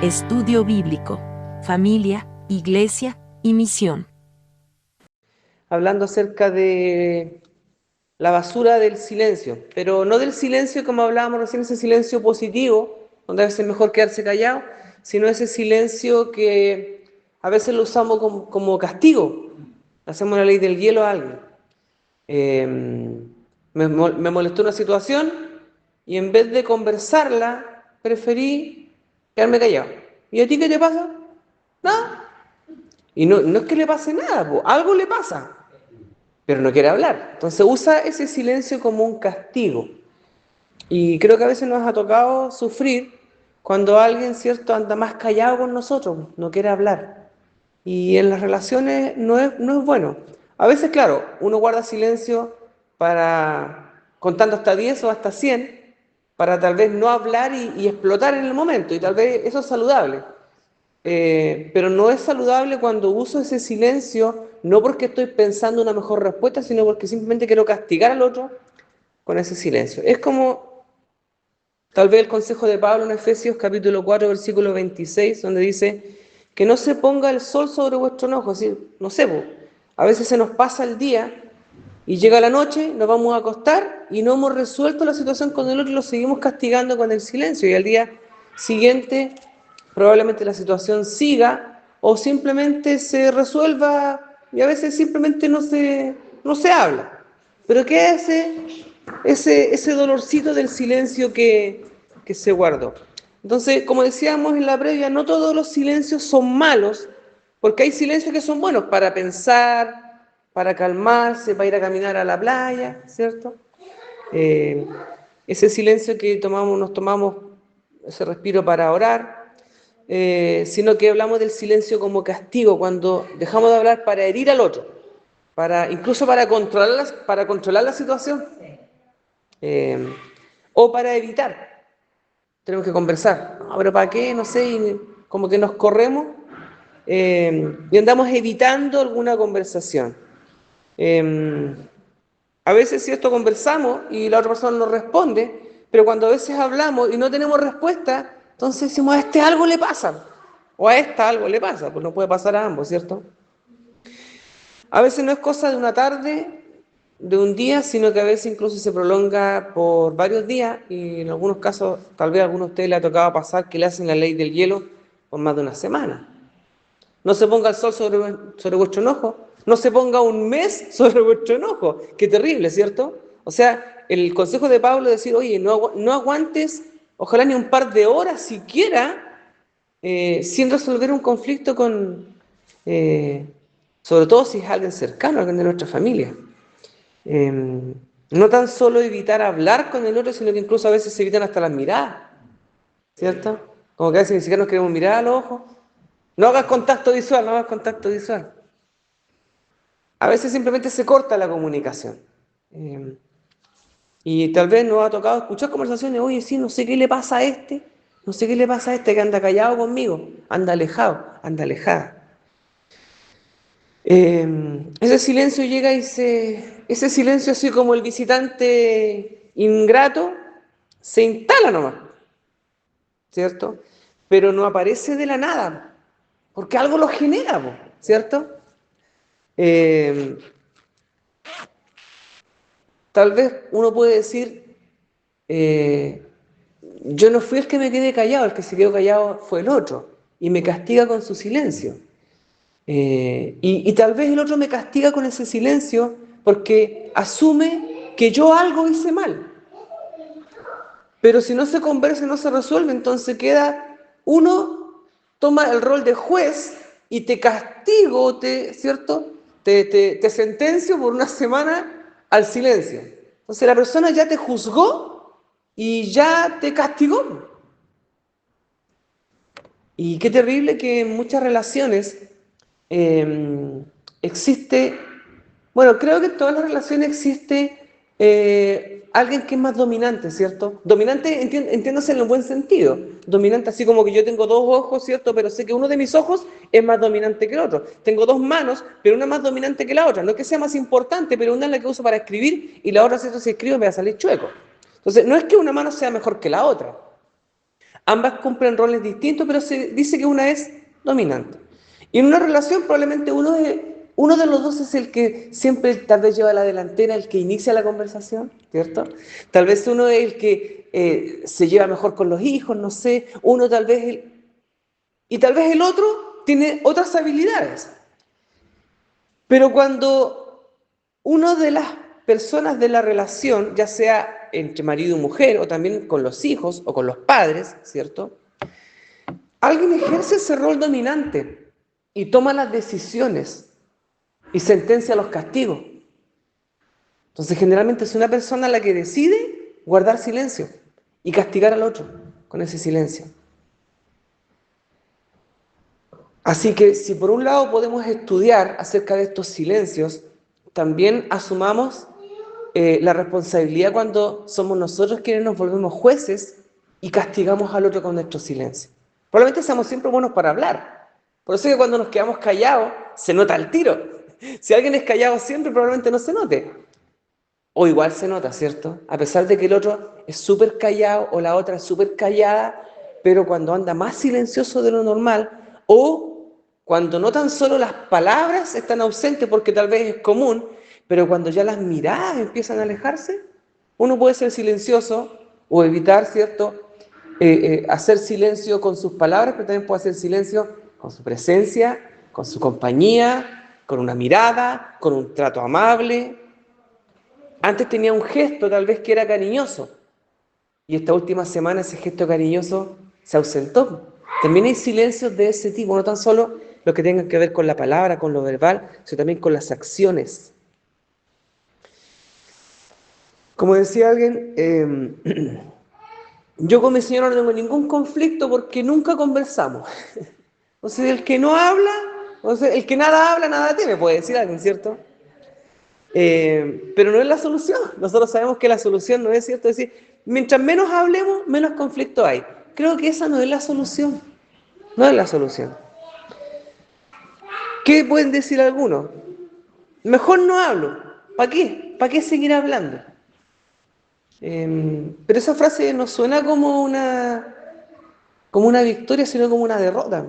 Estudio bíblico, familia, iglesia y misión. Hablando acerca de la basura del silencio, pero no del silencio como hablábamos recién, ese silencio positivo, donde a veces es mejor quedarse callado, sino ese silencio que a veces lo usamos como castigo. Hacemos la ley del hielo a alguien. Me molestó una situación y en vez de conversarla, preferí quedarme callado. ¿Y a ti qué te pasa? Nada. Y no es que le pase nada, po, algo le pasa, pero no quiere hablar. Entonces usa ese silencio como un castigo. Y creo que a veces nos ha tocado sufrir cuando alguien, ¿cierto?, anda más callado con nosotros, no quiere hablar. Y en las relaciones no es bueno. A veces, claro, uno guarda silencio contando hasta 10 o hasta 100 para tal vez no hablar y explotar en el momento. Y tal vez eso es saludable. Pero no es saludable cuando uso ese silencio, no porque estoy pensando una mejor respuesta, sino porque simplemente quiero castigar al otro con ese silencio. Es como tal vez el consejo de Pablo en Efesios capítulo 4, versículo 26, donde dice que no se ponga el sol sobre vuestro enojo. Es decir, no sé, a veces se nos pasa el día y llega la noche, nos vamos a acostar y no hemos resuelto la situación con el otro y lo seguimos castigando con el silencio. Y al día siguiente probablemente la situación siga o simplemente se resuelva y a veces simplemente no se habla. Pero ¿qué es ese dolorcito del silencio que se guardó? Entonces, como decíamos en la previa, no todos los silencios son malos, porque hay silencios que son buenos para pensar, para calmarse, para ir a caminar a la playa, ¿cierto? Eh, Ese silencio que nos tomamos ese respiro para orar, sino que hablamos del silencio como castigo, cuando dejamos de hablar para herir al otro, incluso para controlar la situación, eh, o para evitar. Tenemos que conversar. No, pero ¿para qué? No sé, y como que nos corremos y andamos evitando alguna conversación. A veces, cierto, conversamos y la otra persona nos responde, pero cuando a veces hablamos y no tenemos respuesta, entonces decimos, a este algo le pasa, o a esta algo le pasa, pues no puede pasar a ambos, ¿cierto? A veces no es cosa de una tarde, de un día, sino que a veces incluso se prolonga por varios días y en algunos casos, tal vez a algunos de ustedes les ha tocado pasar que le hacen la ley del hielo por más de una semana. No se ponga el sol sobre vuestro enojo. No se ponga un mes sobre vuestro enojo. Qué terrible, ¿cierto? O sea, el consejo de Pablo es decir, oye, no aguantes, ojalá ni un par de horas siquiera, sin resolver un conflicto eh, sobre todo si es alguien cercano, alguien de nuestra familia. No tan solo evitar hablar con el otro, sino que incluso a veces se evitan hasta las miradas, ¿cierto? Como que a veces ni siquiera nos queremos mirar a los ojos. No hagas contacto visual, no hagas contacto visual. A veces simplemente se corta la comunicación. Y tal vez nos ha tocado escuchar conversaciones, oye, sí, no sé qué le pasa a este, no sé qué le pasa a este que anda callado conmigo, anda alejado, anda alejada. Ese silencio llega ese silencio así como el visitante ingrato, se instala nomás, ¿cierto? Pero no aparece de la nada, porque algo lo genera, ¿cierto? Eh, Tal vez uno puede decir, eh, yo no fui el que me quedé callado, el que se quedó callado fue el otro, y me castiga con su silencio. Y tal vez el otro me castiga con ese silencio porque asume que yo algo hice mal. Pero si no se conversa y no se resuelve, entonces uno toma el rol de juez y te castigo, ¿cierto? Te sentencio por una semana al silencio. Entonces la persona ya te juzgó y ya te castigó. Y qué terrible que en muchas relaciones existe, bueno, creo que en todas las relaciones existe alguien que es más dominante, ¿cierto? Dominante, entiéndase en el buen sentido. Dominante así como que yo tengo dos ojos, ¿cierto? Pero sé que uno de mis ojos es más dominante que el otro. Tengo dos manos, pero una es más dominante que la otra. No es que sea más importante, pero una es la que uso para escribir y la otra, ¿cierto? Si escribo me va a salir chueco. Entonces, no es que una mano sea mejor que la otra. Ambas cumplen roles distintos, pero se dice que una es dominante. Y en una relación probablemente uno de los dos es el que siempre tal vez lleva la delantera, el que inicia la conversación, ¿cierto? Tal vez uno es el que se lleva mejor con los hijos, no sé, uno tal vez, y tal vez el otro tiene otras habilidades. Pero cuando una de las personas de la relación, ya sea entre marido y mujer, o también con los hijos, o con los padres, ¿cierto? Alguien ejerce ese rol dominante y toma las decisiones y sentencia los castigos. Entonces, generalmente es una persona la que decide guardar silencio y castigar al otro con ese silencio. Así que si por un lado podemos estudiar acerca de estos silencios, también asumamos la responsabilidad cuando somos nosotros quienes nos volvemos jueces y castigamos al otro con nuestro silencio. Probablemente seamos siempre buenos para hablar. Por eso es que cuando nos quedamos callados se nota el tiro. Si alguien es callado siempre, probablemente no se note. O igual se nota, ¿cierto? A pesar de que el otro es súper callado o la otra es súper callada, pero cuando anda más silencioso de lo normal, o cuando no tan solo las palabras están ausentes porque tal vez es común, pero cuando ya las miradas empiezan a alejarse, uno puede ser silencioso o evitar, ¿cierto? Hacer silencio con sus palabras, pero también puede hacer silencio con su presencia, con su compañía, con una mirada, con un trato amable. Antes tenía un gesto tal vez que era cariñoso y esta última semana ese gesto cariñoso se ausentó. También hay silencios de ese tipo, no tan solo lo que tengan que ver con la palabra, con lo verbal, sino también con las acciones. Como decía alguien, yo con mi señora no tengo ningún conflicto porque nunca conversamos. O sea, el que no habla, o sea, el que nada habla, nada teme, puede decir alguien, ¿cierto? Pero no es la solución. Nosotros sabemos que la solución no es, ¿cierto? Es decir, mientras menos hablemos, menos conflicto hay. Creo que esa no es la solución. No es la solución. ¿Qué pueden decir algunos? Mejor no hablo. ¿Para qué? ¿Para qué seguir hablando? Pero esa frase no suena como una victoria, sino como una derrota.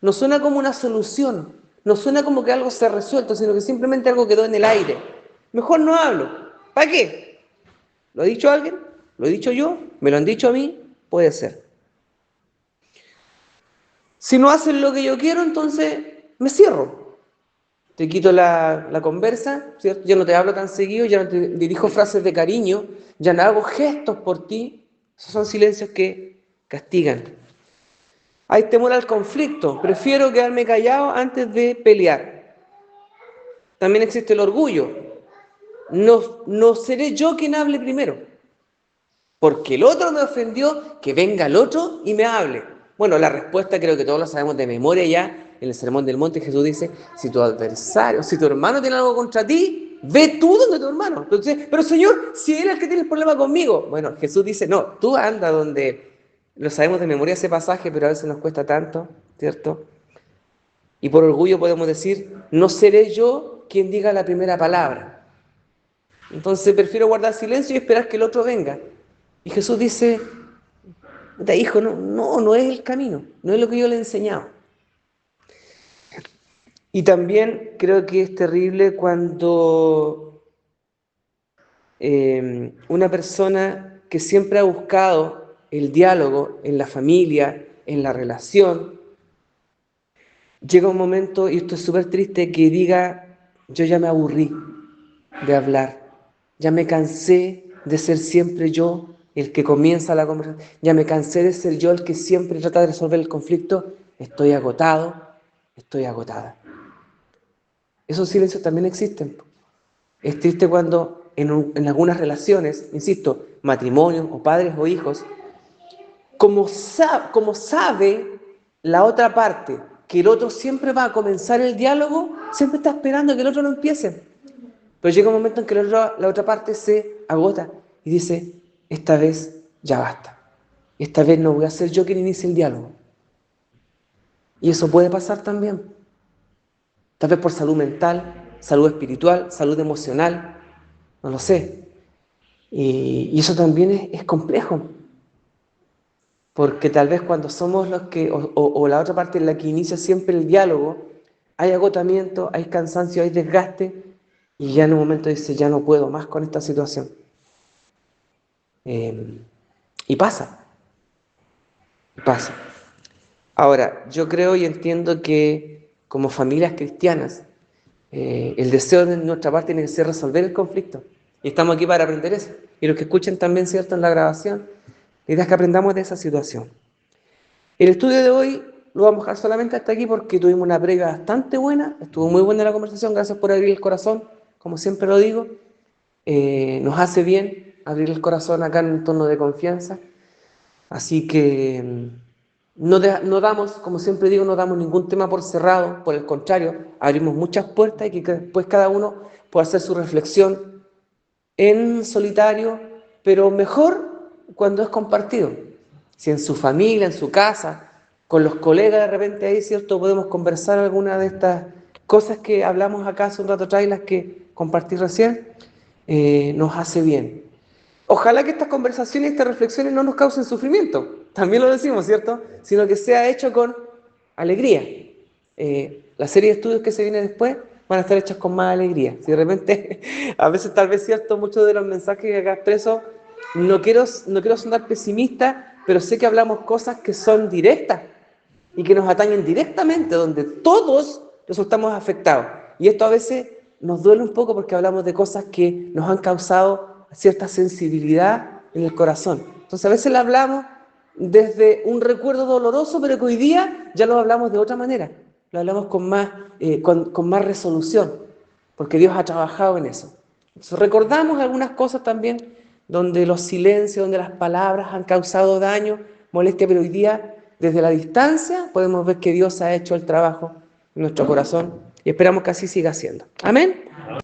No suena como una solución. No suena como que algo se ha resuelto, sino que simplemente algo quedó en el aire. Mejor no hablo. ¿Para qué? ¿Lo ha dicho alguien? ¿Lo he dicho yo? ¿Me lo han dicho a mí? Puede ser. Si no hacen lo que yo quiero, entonces me cierro. Te quito la conversa, ¿cierto? Ya no te hablo tan seguido, ya no te dirijo frases de cariño, ya no hago gestos por ti. Esos son silencios que castigan. Hay temor al conflicto. Prefiero quedarme callado antes de pelear. También existe el orgullo. No seré yo quien hable primero. Porque el otro me ofendió, que venga el otro y me hable. Bueno, la respuesta creo que todos la sabemos de memoria ya. En el Sermón del Monte Jesús dice, si tu adversario, si tu hermano tiene algo contra ti, ve tú donde tu hermano. Entonces, pero Señor, si él es el que tiene el problema conmigo. Bueno, Jesús dice, no, tú anda donde, lo sabemos de memoria ese pasaje, pero a veces nos cuesta tanto, ¿cierto? Y por orgullo podemos decir, no seré yo quien diga la primera palabra. Entonces prefiero guardar silencio y esperar que el otro venga. Y Jesús dice, hijo, no es el camino, no es lo que yo le he enseñado. Y también creo que es terrible cuando una persona que siempre ha buscado el diálogo en la familia, en la relación, llega un momento, y esto es súper triste, que diga, yo ya me aburrí de hablar, ya me cansé de ser siempre yo el que comienza la conversación, ya me cansé de ser yo el que siempre trata de resolver el conflicto, estoy agotado, estoy agotada. Esos silencios también existen. Es triste cuando en algunas relaciones, insisto, matrimonios o padres o hijos, como sabe la otra parte que el otro siempre va a comenzar el diálogo, siempre está esperando que el otro lo empiece. Pero llega un momento en que la otra parte se agota y dice, esta vez ya basta. Esta vez no voy a ser yo quien inicie el diálogo. Y eso puede pasar también. Tal vez por salud mental, salud espiritual, salud emocional, no lo sé. Y eso también es complejo. porque tal vez cuando somos los que, o la otra parte en la que inicia siempre el diálogo, hay agotamiento, hay cansancio, hay desgaste, y ya en un momento dice, ya no puedo más con esta situación. Y pasa. Ahora, yo creo y entiendo que como familias cristianas, el deseo de nuestra parte tiene que ser resolver el conflicto. Y estamos aquí para aprender eso. Y los que escuchen también, ¿cierto?, en la grabación, la idea es que aprendamos de esa situación. El estudio de hoy lo vamos a dejar solamente hasta aquí porque tuvimos una previa bastante buena, estuvo muy buena la conversación, gracias por abrir el corazón, como siempre lo digo. Nos hace bien abrir el corazón acá en un tono de confianza. Así que no damos, como siempre digo, no damos ningún tema por cerrado, por el contrario, abrimos muchas puertas y que después cada uno pueda hacer su reflexión en solitario, pero mejor cuando es compartido. Si en su familia, en su casa, con los colegas de repente ahí, ¿cierto?, podemos conversar alguna de estas cosas que hablamos acá hace un rato atrás y las que compartí recién, nos hace bien. Ojalá que estas conversaciones y estas reflexiones no nos causen sufrimiento, también lo decimos, ¿cierto?, sino que sea hecho con alegría. La serie de estudios que se viene después van a estar hechas con más alegría. Si de repente, a veces tal vez cierto, muchos de los mensajes que acá expreso, no quiero sonar pesimista, pero sé que hablamos cosas que son directas y que nos atañen directamente, donde todos resultamos afectados. Y esto a veces nos duele un poco porque hablamos de cosas que nos han causado cierta sensibilidad en el corazón. Entonces a veces la hablamos desde un recuerdo doloroso, pero que hoy día ya lo hablamos de otra manera. Lo hablamos con más resolución, porque Dios ha trabajado en eso. Entonces, recordamos algunas cosas también donde los silencios, donde las palabras han causado daño, molestia, pero hoy día, desde la distancia, podemos ver que Dios ha hecho el trabajo en nuestro corazón y esperamos que así siga siendo. Amén.